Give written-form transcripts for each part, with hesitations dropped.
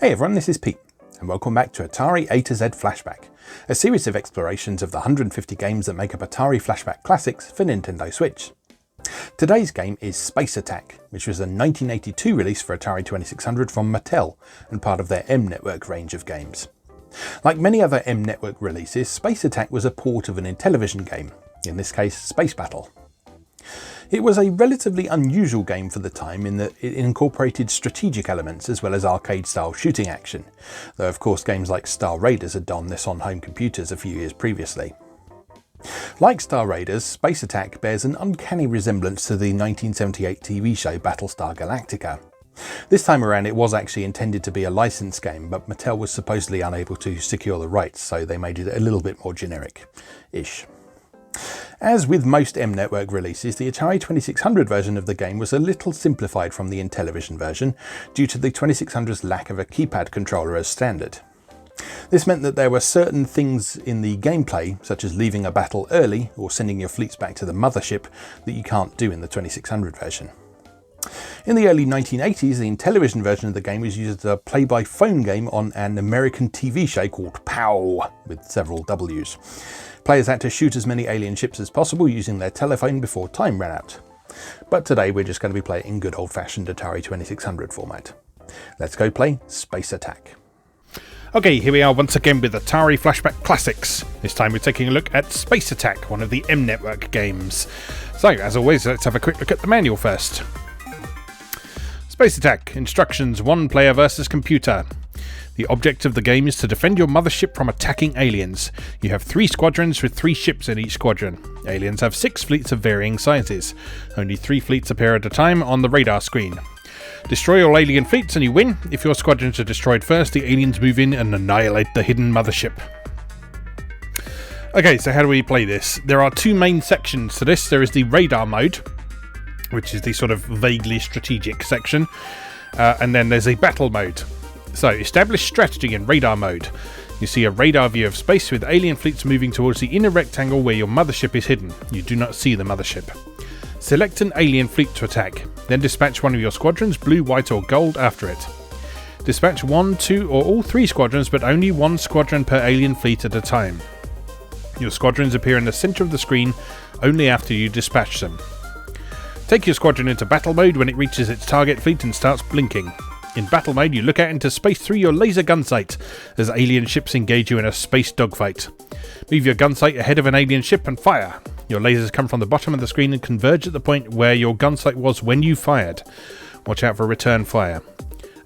Hey everyone, this is Pete, and welcome back to Atari A to Z Flashback, a series of explorations of the 150 games that make up Atari Flashback Classics for Nintendo Switch. Today's game is Space Attack, which was a 1982 release for Atari 2600 from Mattel and part of their M Network range of games. Like many other M Network releases, Space Attack was a port of an Intellivision game, in this case Space Battle. It was a relatively unusual game for the time in that it incorporated strategic elements as well as arcade-style shooting action, though of course games like Star Raiders had done this on home computers a few years previously. Like Star Raiders, Space Attack bears an uncanny resemblance to the 1978 TV show Battlestar Galactica. This time around it was actually intended to be a licensed game, but Mattel was supposedly unable to secure the rights, so they made it a little bit more generic-ish. As with most M Network releases, the Atari 2600 version of the game was a little simplified from the Intellivision version due to the 2600's lack of a keypad controller as standard. This meant that there were certain things in the gameplay, such as leaving a battle early or sending your fleets back to the mothership, that you can't do in the 2600 version. In the early 1980s, the Intellivision version of the game was used as a play-by-phone game on an American TV show called POW, with several W's. Players had to shoot as many alien ships as possible using their telephone before time ran out. But today we're just going to be playing in good old-fashioned Atari 2600 format. Let's go play Space Attack. Okay, here we are once again with Atari Flashback Classics. This time we're taking a look at Space Attack, one of the M Network games. So, as always, let's have a quick look at the manual first. Space Attack. Instructions: 1 player versus computer. The object of the game is to defend your mothership from attacking aliens. You have 3 squadrons with 3 ships in each squadron. Aliens have 6 fleets of varying sizes. Only 3 fleets appear at a time on the radar screen. Destroy all alien fleets and you win. If your squadrons are destroyed first, the aliens move in and annihilate the hidden mothership. Okay, so how do we play this? There are 2 main sections to this. There is the radar mode, which is the sort of vaguely strategic section, and then there's a battle mode. So, establish strategy in radar mode. You see a radar view of space with alien fleets moving towards the inner rectangle where your mothership is hidden. You do not see the mothership. Select an alien fleet to attack, then dispatch one of your squadrons, blue, white or gold, after it. Dispatch 1, 2 or all 3 squadrons, but only 1 squadron per alien fleet at a time. Your squadrons appear in the centre of the screen only after you dispatch them. Take your squadron into battle mode when it reaches its target fleet and starts blinking. In battle mode, you look out into space through your laser gun sight as alien ships engage you in a space dogfight. Move your gun sight ahead of an alien ship and fire. Your lasers come from the bottom of the screen and converge at the point where your gun sight was when you fired. Watch out for return fire.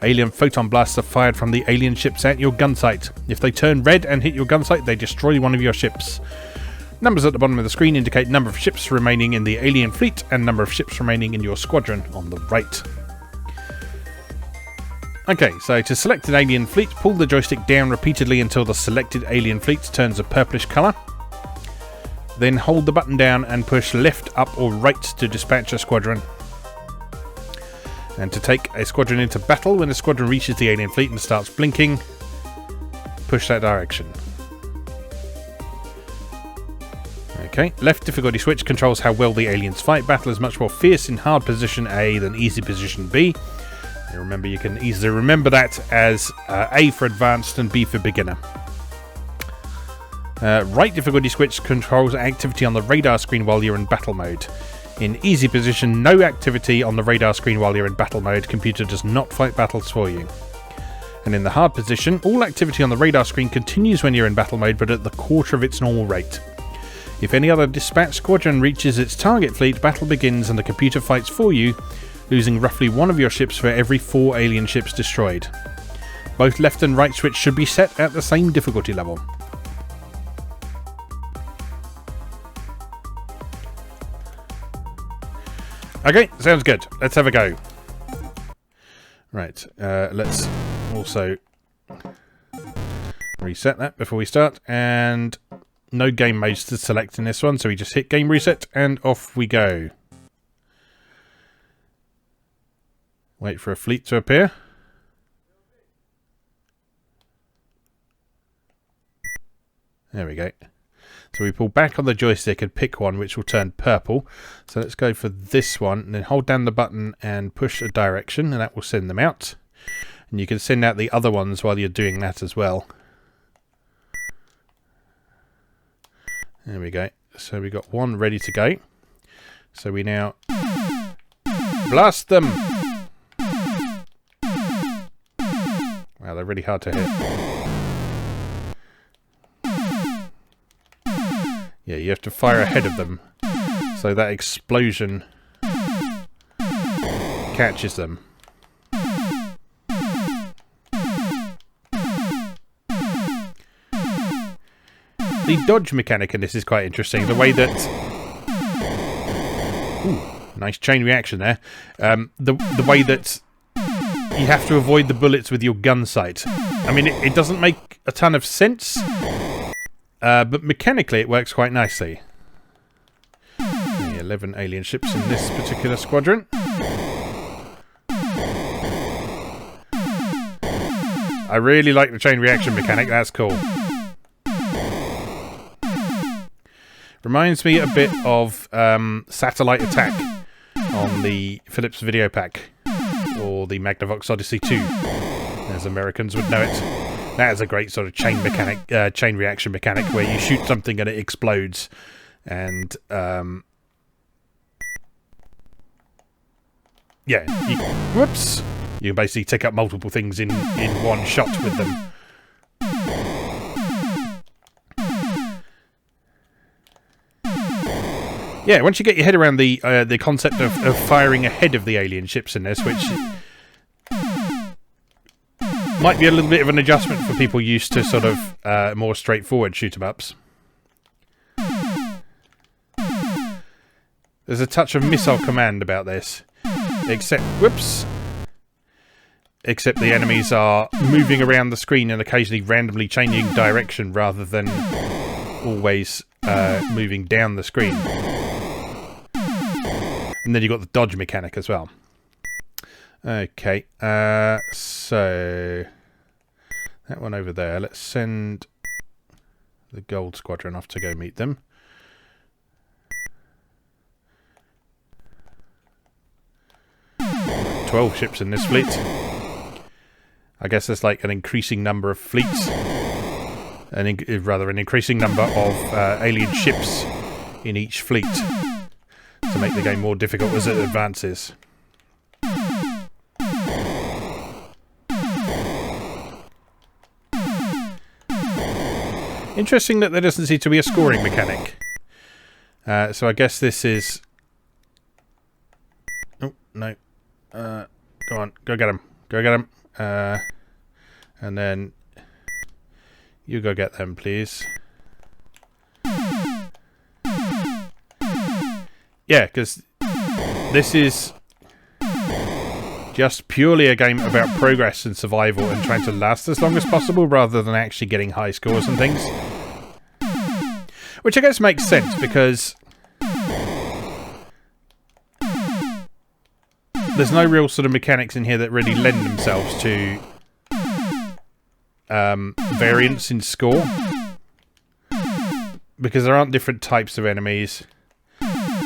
Alien photon blasts are fired from the alien ships at your gun sight. If they turn red and hit your gun sight, they destroy one of your ships. Numbers at the bottom of the screen indicate number of ships remaining in the alien fleet and number of ships remaining in your squadron on the right. Okay, so to select an alien fleet, pull the joystick down repeatedly until the selected alien fleet turns a purplish colour. Then hold the button down and push left, up or right to dispatch a squadron. And to take a squadron into battle, when the squadron reaches the alien fleet and starts blinking, push that direction. Okay, left difficulty switch controls how well the aliens fight. Battle is much more fierce in hard position A than easy position B. Remember, you can easily remember that as A for advanced and B for beginner. Right difficulty switch controls activity on the radar screen while you're in battle mode. In easy position, no activity on the radar screen while you're in battle mode. Computer does not fight battles for you. And in the hard position, all activity on the radar screen continues when you're in battle mode, but at the quarter of its normal rate. If any other dispatch squadron reaches its target fleet, battle begins and the computer fights for you, losing roughly 1 of your ships for every 4 alien ships destroyed. Both left and right switch should be set at the same difficulty level. Okay, sounds good. Let's have a go. Right, let's also reset that before we start. And no game modes to select in this one, so we just hit game reset and off we go. Wait for a fleet to appear. There we go. So we pull back on the joystick and pick one which will turn purple. So let's go for this one and then hold down the button and push a direction and that will send them out. And you can send out the other ones while you're doing that as well. There we go. So we got one ready to go. So we now blast them. Wow, they're really hard to hit. Yeah, you have to fire ahead of them, so that explosion catches them. The dodge mechanic in this is quite interesting. The way that... Ooh, nice chain reaction there. The way that you have to avoid the bullets with your gun sight. I mean, it doesn't make a ton of sense, but mechanically it works quite nicely. 11 alien ships in this particular squadron. I really like the chain reaction mechanic, that's cool. Reminds me a bit of Satellite Attack on the Philips Video Pack, or the Magnavox Odyssey 2, as Americans would know it. That is a great sort of chain reaction mechanic where you shoot something and it explodes, and yeah, whoops! You can basically take up multiple things in one shot with them. Yeah, once you get your head around the concept of firing ahead of the alien ships in this, which might be a little bit of an adjustment for people used to sort of more straightforward shoot-em-ups. There's a touch of missile command about this, except the enemies are moving around the screen and occasionally randomly changing direction rather than always moving down the screen. And then you've got the dodge mechanic as well. Okay, so that one over there. Let's send the gold squadron off to go meet them. Like 12 ships in this fleet. I guess there's like an increasing number of fleets, an increasing number of alien ships in each fleet to make the game more difficult as it advances. Interesting that there doesn't seem to be a scoring mechanic. So I guess this is... Oh, no. Go on, go get him. Go get him. And then you go get them, please. Yeah, because this is just purely a game about progress and survival and trying to last as long as possible rather than actually getting high scores and things. Which I guess makes sense because there's no real sort of mechanics in here that really lend themselves to variance in score, because there aren't different types of enemies.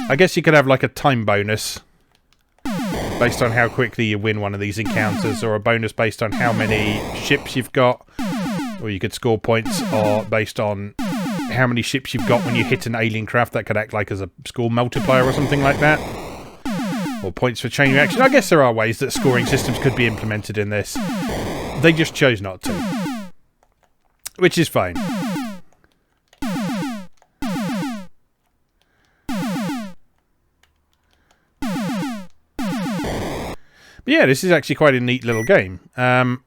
I guess you could have like a time bonus based on how quickly you win one of these encounters, or a bonus based on how many ships you've got, or you could score points or based on how many ships you've got when you hit an alien craft. That could act like as a score multiplier or something like that. Or points for chain reaction. I guess there are ways that scoring systems could be implemented in this. They just chose not to. Which is fine. But yeah, this is actually quite a neat little game. Come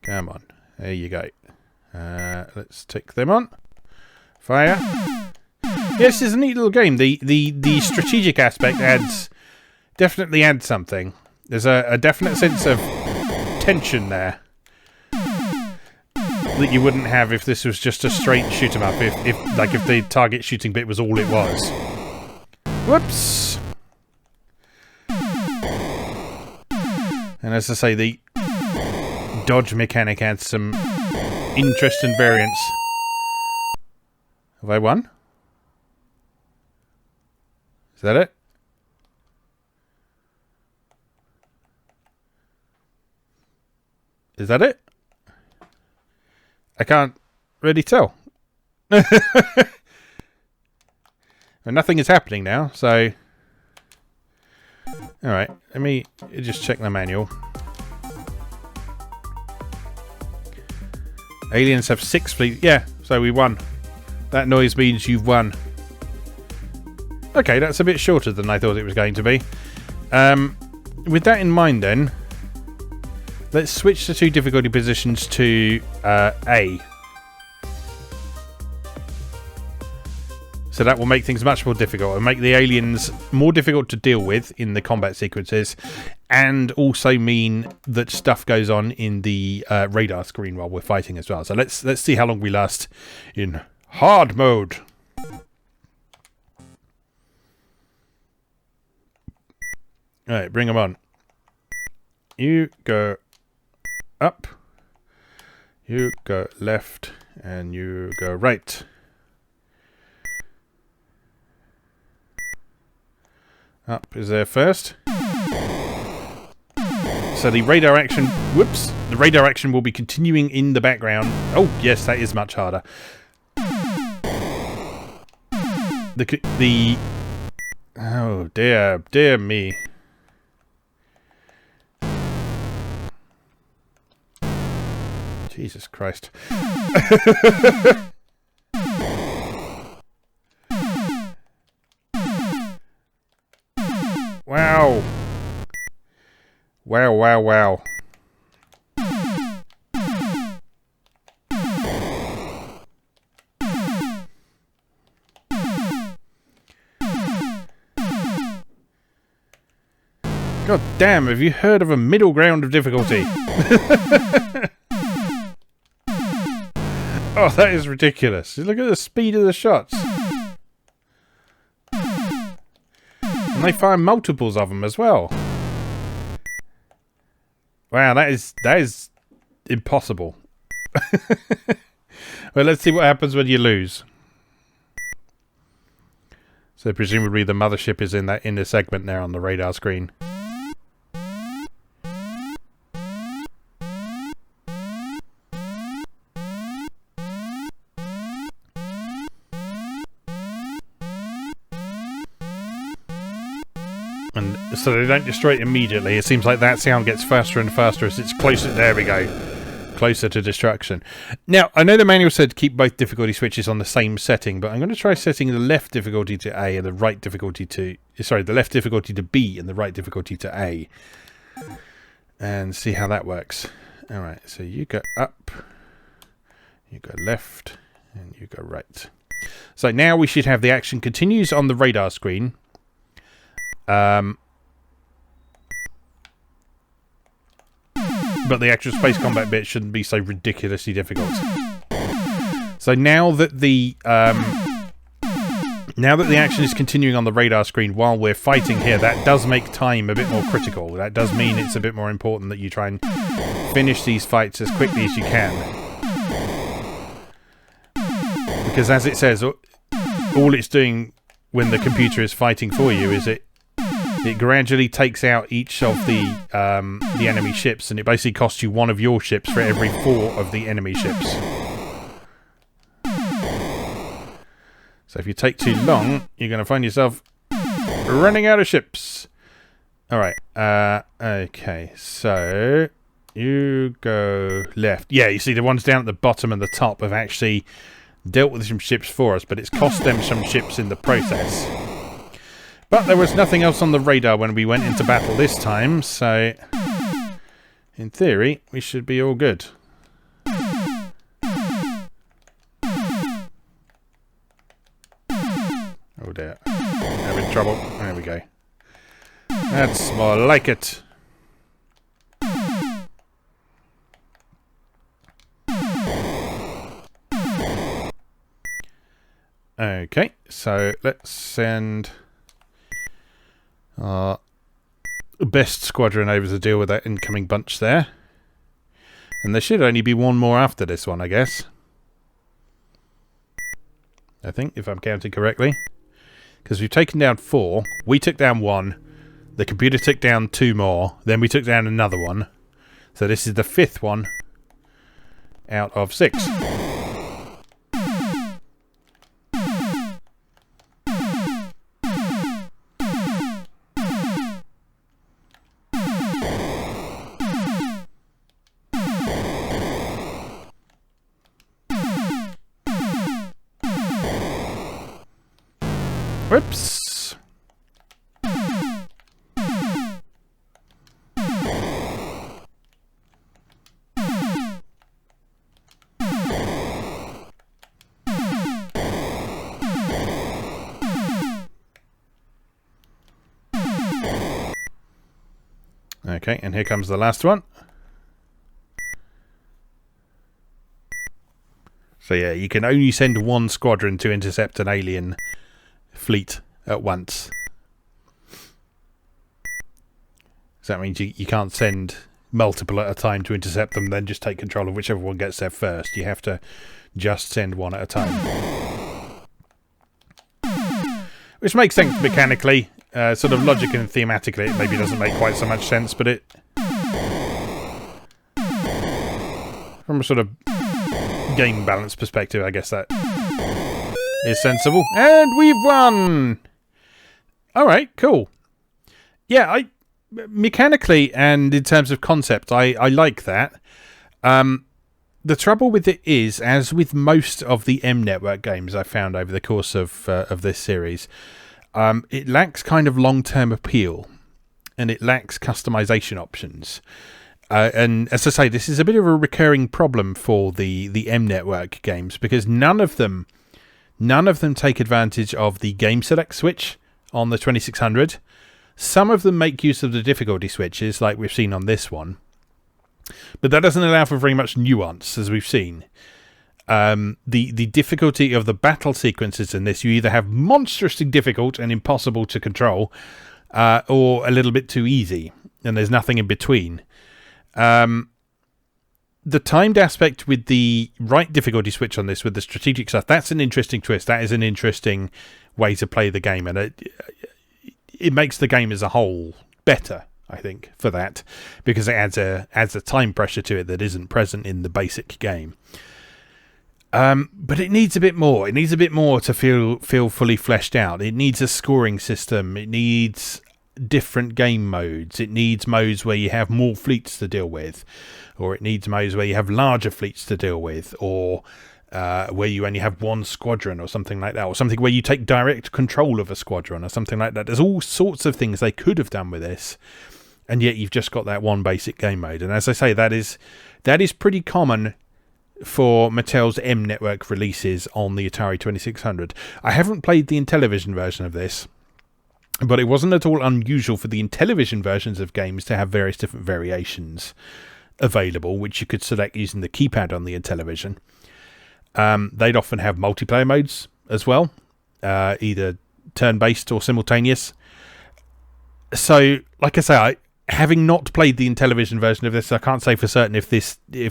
on. There you go. Let's take them on. Fire. Yes, it's a neat little game. The strategic aspect definitely adds something. There's a definite sense of tension there that you wouldn't have if this was just a straight shoot 'em up. If the target shooting bit was all it was. Whoops. And as I say, the dodge mechanic adds some interest and variance. Have I won? Is that it? Is that it? I can't really tell. And nothing is happening now, so... Alright, let me just check the manual. Aliens have 6 fleets. Yeah, so we won. That noise means you've won. Okay, that's a bit shorter than I thought it was going to be. With that in mind then, let's switch the 2 difficulty positions to A. So that will make things much more difficult and make the aliens more difficult to deal with in the combat sequences, and also mean that stuff goes on in the radar screen while we're fighting as well. So let's see how long we last in hard mode. Alright, bring them on. You go up, you go left, and you go right. Up is there first. So the radar action, whoops, the radar action will be continuing in the background. Oh yes, that is much harder. Oh dear me. Jesus Christ. Wow. Wow. God damn, have you heard of a middle ground of difficulty? Oh, that is ridiculous. Look at the speed of the shots. And they fire multiples of them as well. Wow, that is impossible. Well, let's see what happens when you lose. So presumably the mothership is in that inner segment there on the radar screen. And so they don't destroy it immediately. It seems like that sound gets faster and faster as it's closer. There we go. Closer to destruction. Now, I know the manual said keep both difficulty switches on the same setting, but I'm going to try setting the left difficulty to A and the right difficulty to... Sorry, the left difficulty to B and the right difficulty to A. And see how that works. Alright, so you go up, you go left, and you go right. So now we should have the action continues on the radar screen. But the actual space combat bit shouldn't be so ridiculously difficult. So now that the action is continuing on the radar screen while we're fighting here, that does make time a bit more critical. That does mean it's a bit more important that you try and finish these fights as quickly as you can. Because as it says, all it's doing when the computer is fighting for you is it gradually takes out each of the enemy ships, and it basically costs you one of your ships for every 4 of the enemy ships. So if you take too long, you're going to find yourself running out of ships. Alright, okay, so you go left. Yeah, you see the ones down at the bottom and the top have actually dealt with some ships for us, but it's cost them some ships in the process. But there was nothing else on the radar when we went into battle this time, so in theory, we should be all good. Oh dear. We're in trouble. There we go. That's more like it. Okay, so let's send our best squadron over to deal with that incoming bunch there. And there should only be one more after this one, I guess. I think, if I'm counting correctly. Because we've taken down 4. We took down 1. The computer took down 2 more. Then we took down another one. So this is the 5th one out of 6. Whoops. Okay, and here comes the last one. So yeah, you can only send one squadron to intercept an alien fleet at once. So that means you can't send multiple at a time to intercept them, then just take control of whichever one gets there first. You have to just send one at a time. Which makes sense mechanically. Sort of logic and thematically it maybe doesn't make quite so much sense, but it... from a sort of game balance perspective, I guess that is sensible. And we've won! Alright, cool. Yeah, mechanically and in terms of concept, I like that. The trouble with it is, as with most of the M Network games I found over the course of this series, it lacks kind of long-term appeal, and it lacks customization options. And as I say, this is a bit of a recurring problem for the M Network games, because none of them take advantage of the game select switch on the 2600. Some of them make use of the difficulty switches, like we've seen on this one, but that doesn't allow for very much nuance, as we've seen. The difficulty of the battle sequences in this, you either have monstrously difficult and impossible to control, or a little bit too easy, and there's nothing in between. The timed aspect with the right difficulty switch on this, with the strategic stuff, that's an interesting twist. That is an interesting way to play the game, and it makes the game as a whole better, I think, for that, because it adds a time pressure to it that isn't present in the basic game. But it needs a bit more. It needs a bit more to feel fully fleshed out. It needs a scoring system. It needs different game modes. It needs modes where you have more fleets to deal with, or it needs modes where you have larger fleets to deal with, or where you only have one squadron or something like that, or something where you take direct control of a squadron or something like that. There's all sorts of things they could have done with this, and yet you've just got that one basic game mode. And as I say, that is pretty common for Mattel's M Network releases on the Atari 2600. I haven't played the Intellivision version of this, but it wasn't at all unusual for the Intellivision versions of games to have various different variations available, which you could select using the keypad on the Intellivision. They'd often have multiplayer modes as well, either turn-based or simultaneous. So, like I say, having not played the Intellivision version of this, I can't say for certain if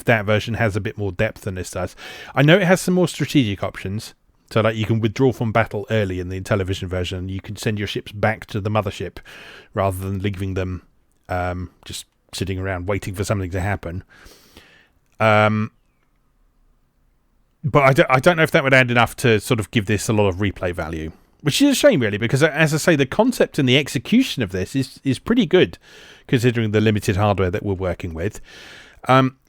that version has a bit more depth than this does. I know it has some more strategic options, so that you can withdraw from battle early in the Intellivision version. You can send your ships back to the mothership rather than leaving them just sitting around waiting for something to happen. But I don't know if that would add enough to sort of give this a lot of replay value, which is a shame, really, because, as I say, the concept and the execution of this is pretty good, considering the limited hardware that we're working with.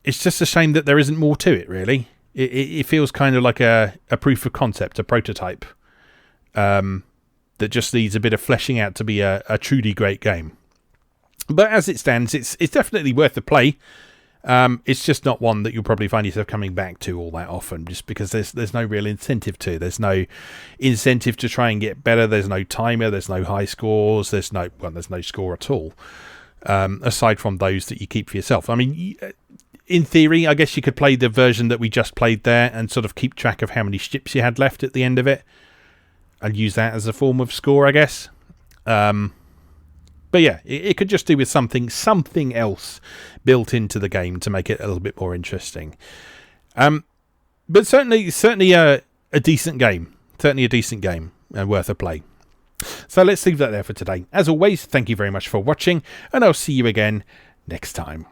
It's just a shame that there isn't more to it, really. It feels kind of like a proof of concept, a prototype, that just needs a bit of fleshing out to be a truly great game. But as it stands, it's definitely worth the play. It's just not one that you'll probably find yourself coming back to all that often, just because there's no real incentive to. There's no incentive to try and get better. There's no timer. There's no high scores. There's no score at all, aside from those that you keep for yourself. I mean, in theory, I guess you could play the version that we just played there and sort of keep track of how many ships you had left at the end of it, and use that as a form of score, I guess. But yeah, it could just do with something else built into the game to make it a little bit more interesting. But certainly a decent game. Certainly a decent game and worth a play. So let's leave that there for today. As always, thank you very much for watching, and I'll see you again next time.